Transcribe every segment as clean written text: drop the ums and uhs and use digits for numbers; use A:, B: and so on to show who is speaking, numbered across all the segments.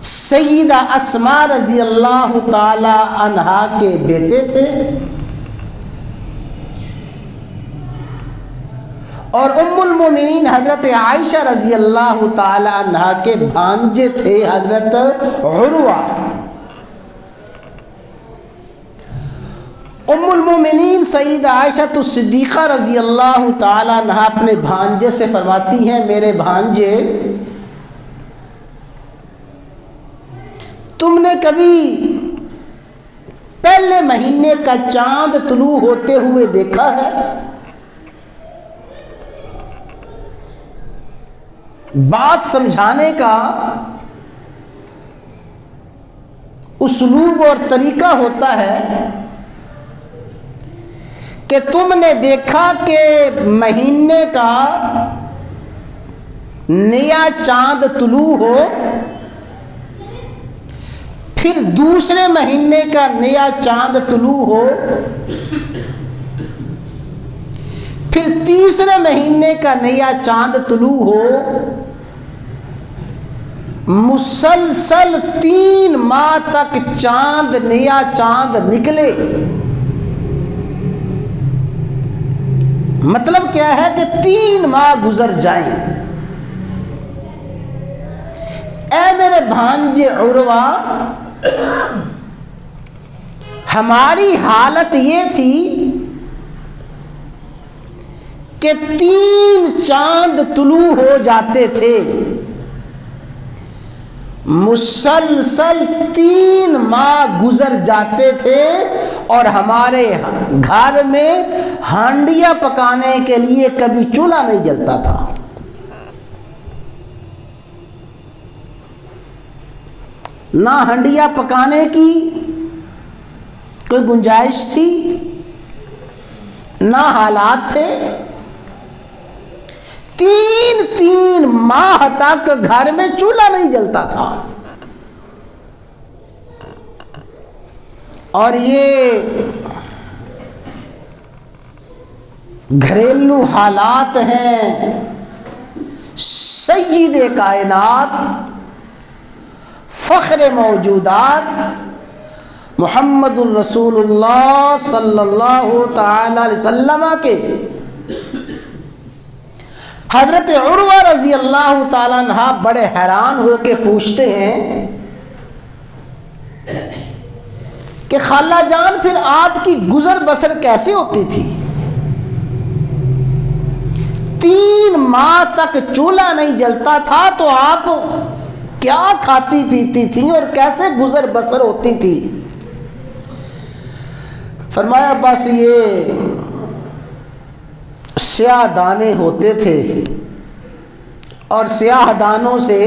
A: सैयदा अस्मा रज़ी अल्लाह ताला अन्हा के बेटे थे और उम्मुल मोमिनीन हज़रत आयशा रज़ी अल्लाह ताला अन्हा के भांजे थे हज़रत उर्वा। उम्मुल मोमिनीन सैयदा आयशा तो सिद्दीक़ा रज़ी अल्लाह ताला अन्हा अपने भांजे से फरमाती हैं, मेरे भांजे, तुमने कभी पहले महीने का चांद तुलू होते हुए देखा है? बात समझाने का उस्लूब और तरीका होता है कि तुमने देखा कि महीने का नया चांद तुलू हो, फिर दूसरे महीने का नया चांद तुलू हो, फिर तीसरे महीने का नया चांद तुलू हो, मुसलसल 3 माह तक चांद नया चांद निकले। मतलब क्या है कि 3 माह गुजर जाएं। ऐ मेरे भांजे उर्वा, हमारी हालत ये थी कि 3 चांद तुलू हो जाते थे, मुसलसल 3 माह गुजर जाते थे और हमारे घर में हांडिया पकाने के लिए कभी चूल्हा नहीं जलता था। ना हंडिया पकाने की कोई गुंजाइश थी, ना हालात थे। 3 माह तक घर में चूल्हा नहीं जलता था। और ये घरेलू हालात हैं सय्यिदे कायनात, फ़ख्र मौजूदात मुहम्मदुर रसूलुल्लाह सल्लल्लाहु ताला अलैहि वसल्लम के हज़रत उर्वा रज़ी अल्लाह ताला अन्हा बड़े हैरान होकर पूछते हैं कि खाला जान, फिर आपकी गुजर बसर कैसे होती थी? 3 माह तक चूल्हा नहीं जलता था तो आप क्या खाती पीती थी और कैसे गुजर बसर होती थी? फरमाया, बस ये स्याह दाने होते थे और स्याह दानों से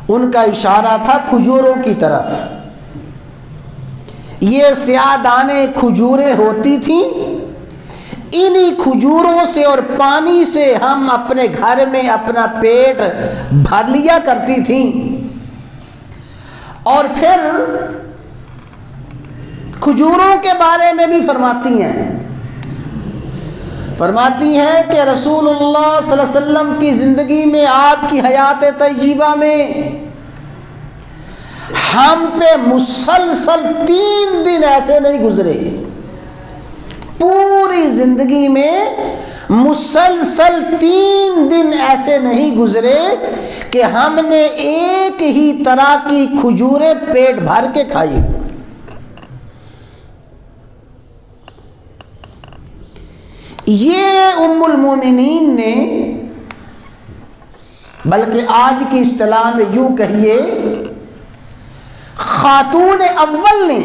A: उनका इशारा था खजूरों की तरफ। ये स्याह दाने खजूरें होती थी, इन्हीं खजूरों से और पानी से हम अपने घर में अपना पेट भर लिया करती थी। और फिर खजूरों के बारे में भी फरमाती हैं कि रसूलुल्लाह सल्लल्लाहु अलैहि वसल्लम की ज़िंदगी में, आपकी हयात तय्यबा में हम पे मुसलसल 3 दिन ऐसे नहीं गुजरे, पूरी ज़िंदगी में मुसलसल 3 दिन ऐसे नहीं गुजरे कि हमने एक ही तरह की खजूरें पेट भर के खाई। ये उम्मुल मोमिनीन ने, बल्कि आज की इस्तिलाह में यूं कहिए खातून अव्वल ने,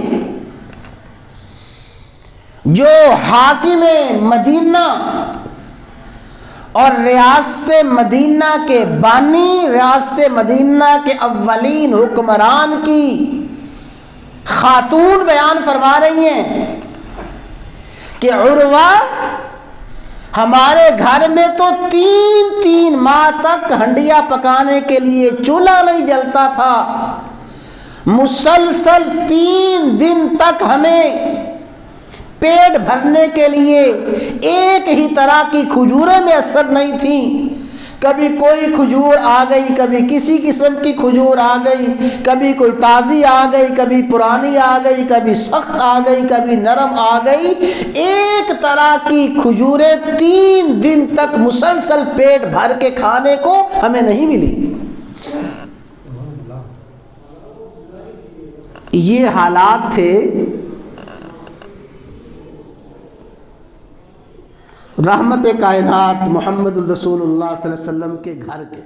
A: जो हाकिम मदीना और रियासत मदीना के बानी, रियासत मदीना के अव्वलीन हुक्मरान की खातून बयान फरमा रही हैं कि उर्वा, हमारे घर में तो 3 माह तक हंडिया पकाने के लिए चूल्हा नहीं जलता था, मुसलसल 3 दिन तक हमें पेट भरने के लिए एक ही तरह की खजूरें में असर नहीं थी कभी कोई खजूर आ गई, कभी किसी किस्म की खजूर आ गई, कभी कोई ताज़ी आ गई, कभी पुरानी आ गई, कभी सख्त आ गई, कभी नरम आ गई। एक तरह की खजूरें 3 दिन तक मुसलसल पेट भर के खाने को हमें नहीं मिली। ये हालात थे रहमत कायनात मोहम्मद रसूलुल्लाह सल्लल्लाहु अलैहि वसल्लम के घर के।